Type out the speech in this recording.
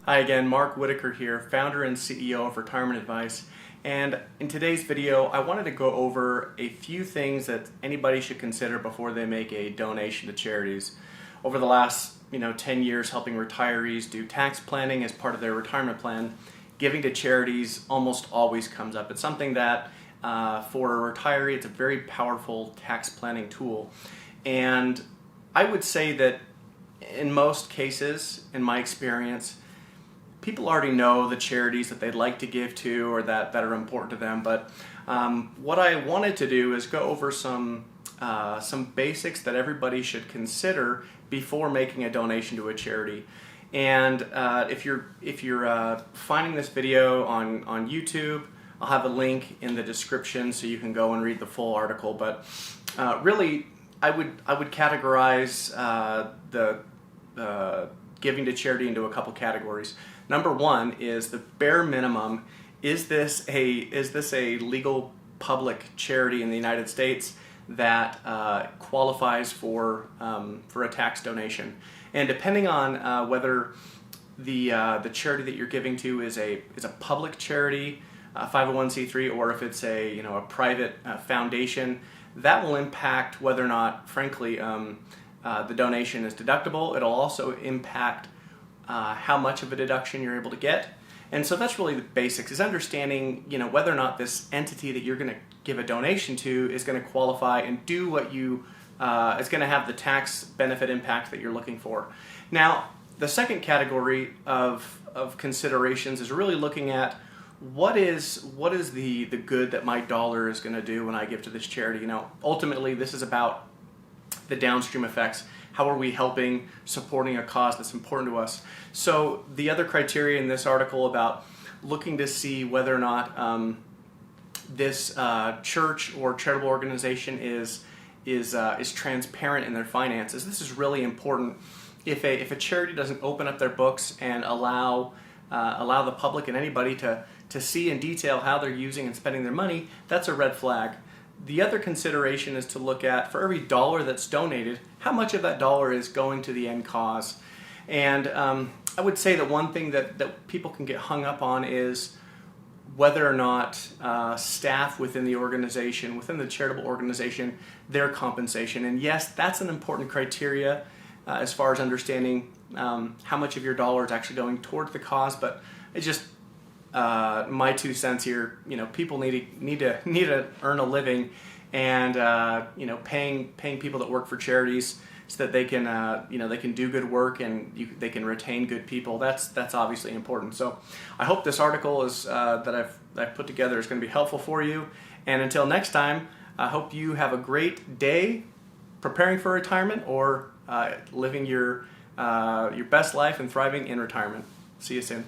Hi again, Mark Whitaker here, founder and CEO of Retirement Advice. And in today's video, I wanted to go over a few things that anybody should consider before they make a donation to charities. Over the last 10 years helping retirees do tax planning as part of their retirement plan, giving to charities almost always comes up. It's something that for a retiree, it's a very powerful tax planning tool. And I would say that in most cases, in my experience, people already know the charities that they'd like to give to or that are important to them. But what I wanted to do is go over some basics that everybody should consider before making a donation to a charity. And if you're finding this video on YouTube, I'll have a link in the description so you can go and read the full article. But really, I would categorize the giving to charity into a couple categories. Number one is the bare minimum. Is this a legal public charity in the United States that qualifies for a tax donation? And depending on whether the charity that you're giving to is a public charity, 501c3, or if it's a private foundation, that will impact whether or not, frankly, the donation is deductible. It'll also impact how much of a deduction you're able to get. And so that's really the basics, is understanding whether or not this entity that you're going to give a donation to is going to qualify and do what you is going to have the tax benefit impact that you're looking for. Now, the second category of considerations is really looking at what is the good that my dollar is going to do when I give to this charity. Ultimately, this is about the downstream effects. How are we helping, supporting a cause that's important to us? So the other criteria in this article about looking to see whether or not this church or charitable organization is transparent in their finances. This is really important. If a charity doesn't open up their books and allow the public and anybody to see in detail how they're using and spending their money, that's a red flag. The other consideration is to look at, for every dollar that's donated, how much of that dollar is going to the end cause. And I would say that one thing that people can get hung up on is whether or not staff within the organization, within the charitable organization, their compensation. And yes, that's an important criteria as far as understanding how much of your dollar is actually going towards the cause. But it's just my 2 cents here. People need to earn a living, and paying people that work for charities so that they can they can do good work and they can retain good people. That's obviously important. So I hope this article is that I've put together is going to be helpful for you. And until next time, I hope you have a great day preparing for retirement or living your best life and thriving in retirement. See you soon.